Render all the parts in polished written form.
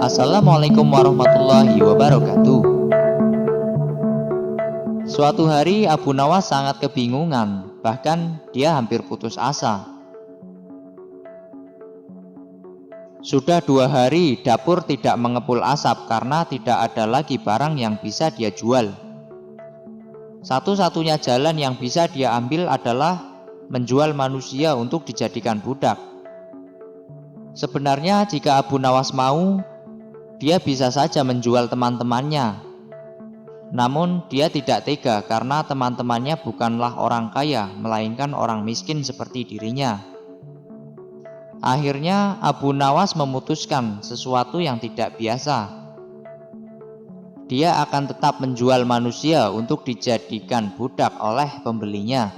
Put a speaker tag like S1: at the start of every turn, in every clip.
S1: Assalamualaikum warahmatullahi wabarakatuh. Suatu hari Abu Nawas sangat kebingungan, bahkan dia hampir putus asa. Sudah 2 hari dapur tidak mengepul asap karena tidak ada lagi barang yang bisa dia jual. Satu-satunya jalan yang bisa dia ambil adalah menjual manusia untuk dijadikan budak. Sebenarnya jika Abu Nawas mau, dia bisa saja menjual teman-temannya. Namun dia tidak tega karena teman-temannya bukanlah orang kaya, melainkan orang miskin seperti dirinya. Akhirnya Abu Nawas memutuskan sesuatu yang tidak biasa. Dia akan tetap menjual manusia untuk dijadikan budak oleh pembelinya.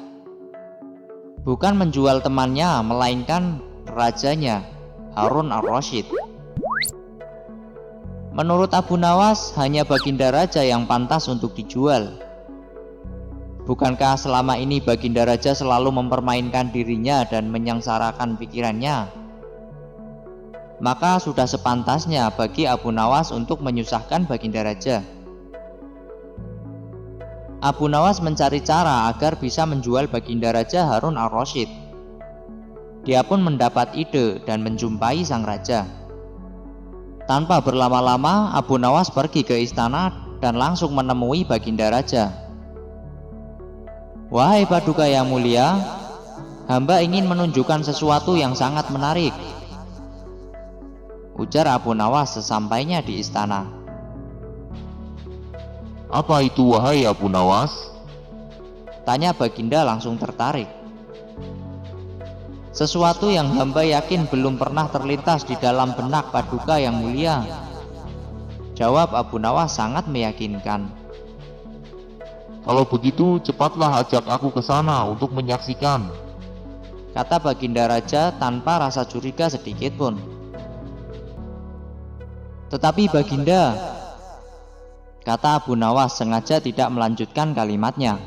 S1: Bukan menjual temannya, melainkan rajanya, Harun ar-Rasyid. Menurut Abu Nawas, hanya Baginda Raja yang pantas untuk dijual. Bukankah selama ini Baginda Raja selalu mempermainkan dirinya dan menyengsarakan pikirannya? Maka sudah sepantasnya bagi Abu Nawas untuk menyusahkan Baginda Raja. Abu Nawas mencari cara agar bisa menjual Baginda Raja Harun ar-Rasyid. Dia pun mendapat ide dan menjumpai sang raja. Tanpa berlama-lama, Abu Nawas pergi ke istana dan langsung menemui Baginda Raja. "Wahai Paduka yang mulia, hamba ingin menunjukkan sesuatu yang sangat menarik," ujar Abu Nawas sesampainya di istana.
S2: "Apa itu wahai Abu Nawas?"
S1: tanya Baginda langsung tertarik. "Sesuatu yang hamba yakin belum pernah terlintas di dalam benak Paduka yang mulia," jawab Abu Nawas sangat meyakinkan.
S2: "Kalau begitu cepatlah ajak aku ke sana untuk menyaksikan,"
S1: kata Baginda Raja tanpa rasa curiga sedikit pun. "Tetapi Baginda," kata Abu Nawas sengaja tidak melanjutkan kalimatnya.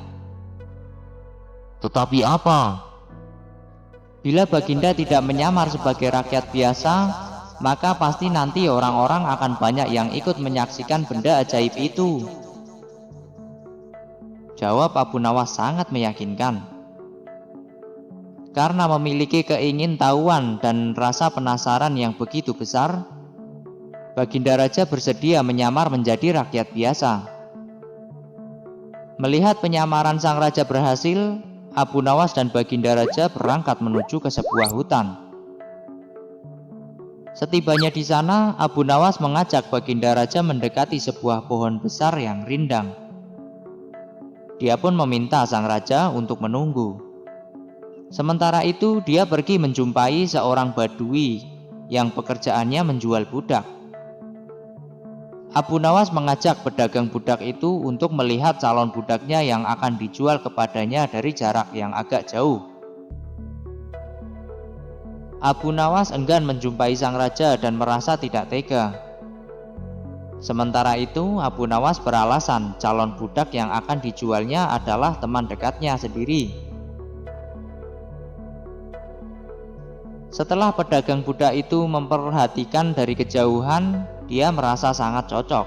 S2: "Tetapi apa?"
S1: "Bila Baginda tidak menyamar sebagai rakyat biasa, maka pasti nanti orang-orang akan banyak yang ikut menyaksikan benda ajaib itu," jawab Abu Nawas sangat meyakinkan. Karena memiliki keingintahuan dan rasa penasaran yang begitu besar, Baginda Raja bersedia menyamar menjadi rakyat biasa. Melihat penyamaran sang raja berhasil, Abu Nawas dan Baginda Raja berangkat menuju ke sebuah hutan. Setibanya di sana, Abu Nawas mengajak Baginda Raja mendekati sebuah pohon besar yang rindang. Dia pun meminta sang raja untuk menunggu. Sementara itu, dia pergi menjumpai seorang badui yang pekerjaannya menjual budak. Abu Nawas mengajak pedagang budak itu untuk melihat calon budaknya yang akan dijual kepadanya dari jarak yang agak jauh. Abu Nawas enggan menjumpai sang raja dan merasa tidak tega. Sementara itu, Abu Nawas beralasan calon budak yang akan dijualnya adalah teman dekatnya sendiri. Setelah pedagang budak itu memperhatikan dari kejauhan, dia merasa sangat cocok.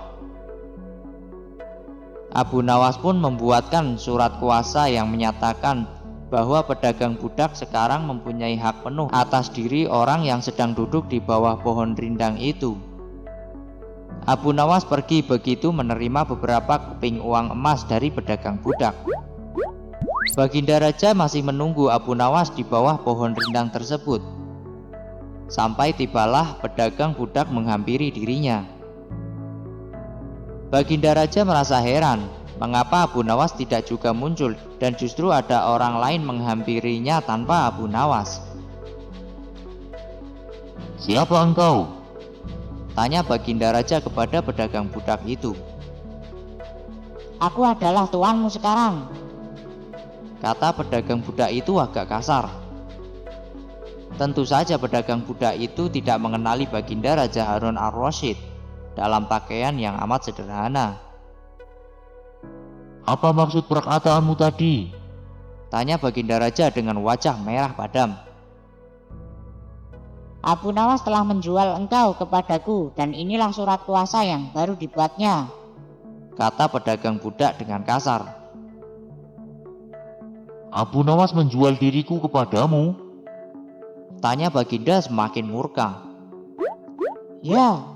S1: Abu Nawas pun membuatkan surat kuasa yang menyatakan bahwa pedagang budak sekarang mempunyai hak penuh atas diri orang yang sedang duduk di bawah pohon rindang itu. Abu Nawas pergi begitu menerima beberapa keping uang emas dari pedagang budak. Baginda Raja masih menunggu Abu Nawas di bawah pohon rindang tersebut. Sampai tibalah pedagang budak menghampiri dirinya. Baginda Raja merasa heran, mengapa Abu Nawas tidak juga muncul dan justru ada orang lain menghampirinya tanpa Abu Nawas.
S2: "Siapa engkau?"
S1: tanya Baginda Raja kepada pedagang budak itu.
S3: "Aku adalah tuanmu sekarang,"
S1: kata pedagang budak itu agak kasar. Tentu saja pedagang budak itu tidak mengenali Baginda Raja Harun ar-Rasyid dalam pakaian yang amat sederhana.
S2: "Apa maksud perkataanmu tadi?"
S1: tanya Baginda Raja dengan wajah merah padam.
S3: Abu Nawas telah menjual engkau kepadaku dan inilah surat kuasa yang baru dibuatnya.
S1: Kata pedagang budak dengan kasar.
S2: Abu Nawas menjual diriku kepadamu?
S1: Tanya Baginda semakin murka.
S3: Ya,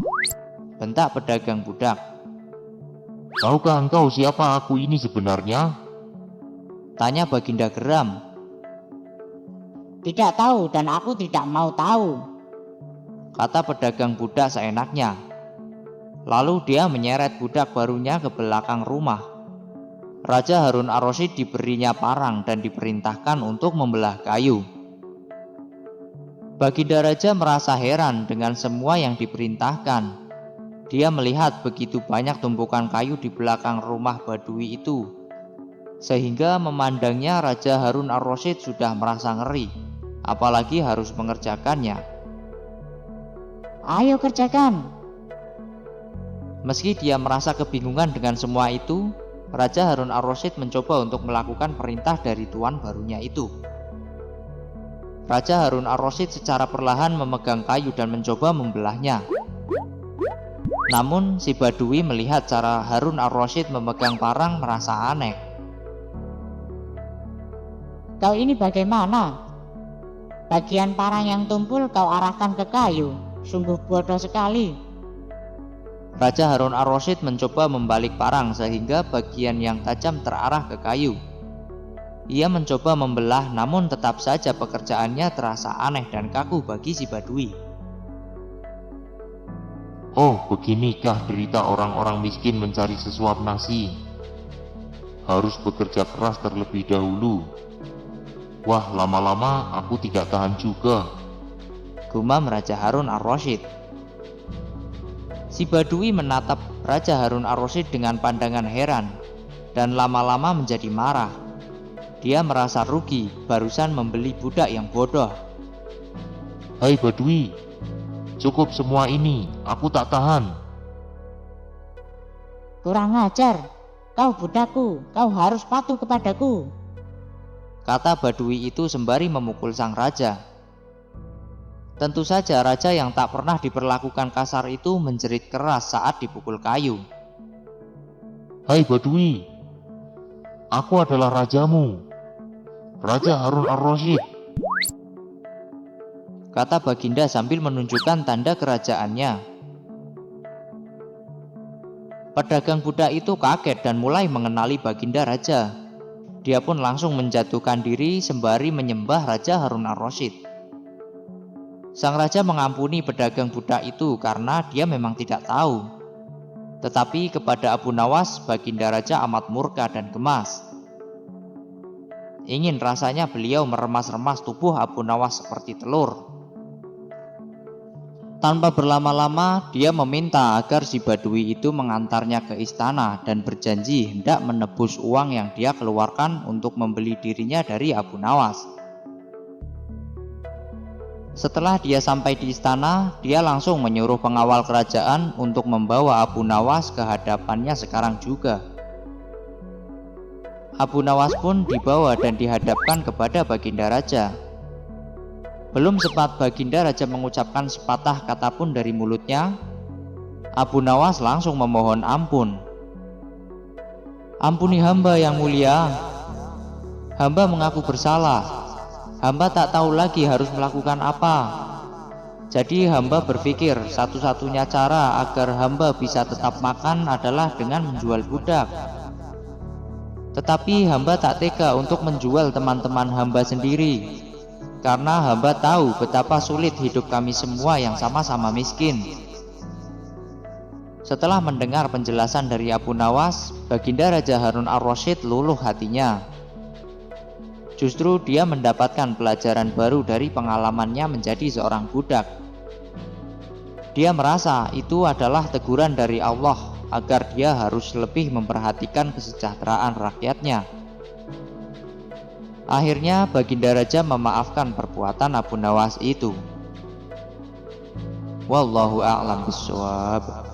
S1: Bentak pedagang budak.
S2: Tahukah engkau siapa aku ini sebenarnya?
S1: Tanya Baginda geram.
S3: tidak tahu dan aku tidak mau tahu.
S1: Kata pedagang budak seenaknya. Lalu dia menyeret budak barunya ke belakang rumah. Raja Harun ar-Rasyid diberinya parang dan diperintahkan untuk membelah kayu. Baginda Raja merasa heran dengan semua yang diperintahkan. Dia melihat begitu banyak tumpukan kayu di belakang rumah Badui itu, sehingga memandangnya Raja Harun ar-Rasyid sudah merasa ngeri, apalagi harus mengerjakannya.
S3: Ayo kerjakan.
S1: Meski dia merasa kebingungan dengan semua itu, Raja Harun ar-Rasyid mencoba untuk melakukan perintah dari tuan barunya itu. Raja Harun ar-Rasyid secara perlahan memegang kayu dan mencoba membelahnya. Namun si Badui melihat cara Harun ar-Rasyid memegang parang merasa aneh.
S3: Kau ini bagaimana? Bagian parang yang tumpul kau arahkan ke kayu. Sungguh bodoh sekali.
S1: Raja Harun ar-Rasyid mencoba membalik parang sehingga bagian yang tajam terarah ke kayu. Ia mencoba membelah, namun tetap saja pekerjaannya terasa aneh dan kaku bagi si Badui.
S2: Oh, beginikah derita orang-orang miskin mencari sesuap nasi. Harus bekerja keras terlebih dahulu. Wah, lama-lama aku tidak tahan juga.
S1: Gumam Raja Harun ar-Rasyid. Si Badui menatap Raja Harun ar-Rasyid dengan pandangan heran dan lama-lama menjadi marah. Dia merasa rugi barusan membeli budak yang bodoh.
S2: Hai Badui, cukup semua ini, aku tak tahan.
S3: Kurang ajar. Kau budakku, kau harus patuh kepadaku.
S1: Kata Badui itu sembari memukul sang raja. Tentu saja raja yang tak pernah diperlakukan kasar itu menjerit keras saat dipukul kayu.
S2: Hai Badui, aku adalah rajamu, Raja Harun ar-Rasyid.
S1: Kata Baginda sambil menunjukkan tanda kerajaannya. Pedagang budak itu kaget dan mulai mengenali Baginda Raja. Dia pun langsung menjatuhkan diri sembari menyembah Raja Harun ar-Rasyid. Sang raja mengampuni pedagang budak itu karena dia memang tidak tahu. Tetapi kepada Abu Nawas, Baginda Raja amat murka dan gemas. Ingin rasanya beliau meremas-remas tubuh Abu Nawas seperti telur. Tanpa berlama-lama, dia meminta agar si Badui itu mengantarnya ke istana dan berjanji hendak menebus uang yang dia keluarkan untuk membeli dirinya dari Abu Nawas. Setelah dia sampai di istana, dia langsung menyuruh pengawal kerajaan untuk membawa Abu Nawas ke hadapannya sekarang juga. Abu Nawas pun dibawa dan dihadapkan kepada Baginda Raja. Belum sempat Baginda Raja mengucapkan sepatah kata pun dari mulutnya, Abu Nawas langsung memohon ampun. Ampuni hamba yang mulia. Hamba mengaku bersalah. Hamba tak tahu lagi harus melakukan apa. Jadi hamba berpikir satu-satunya cara agar hamba bisa tetap makan adalah dengan menjual budak. Tetapi hamba tak tega untuk menjual teman-teman hamba sendiri, karena hamba tahu betapa sulit hidup kami semua yang sama-sama miskin. Setelah mendengar penjelasan dari Abu Nawas, Baginda Raja Harun ar-Rasyid luluh hatinya. Justru dia mendapatkan pelajaran baru dari pengalamannya menjadi seorang budak. Dia merasa itu adalah teguran dari Allah agar dia harus lebih memperhatikan kesejahteraan rakyatnya. Akhirnya Baginda Raja memaafkan perbuatan Abu Nawas itu. Wallahu a'lam bishawab.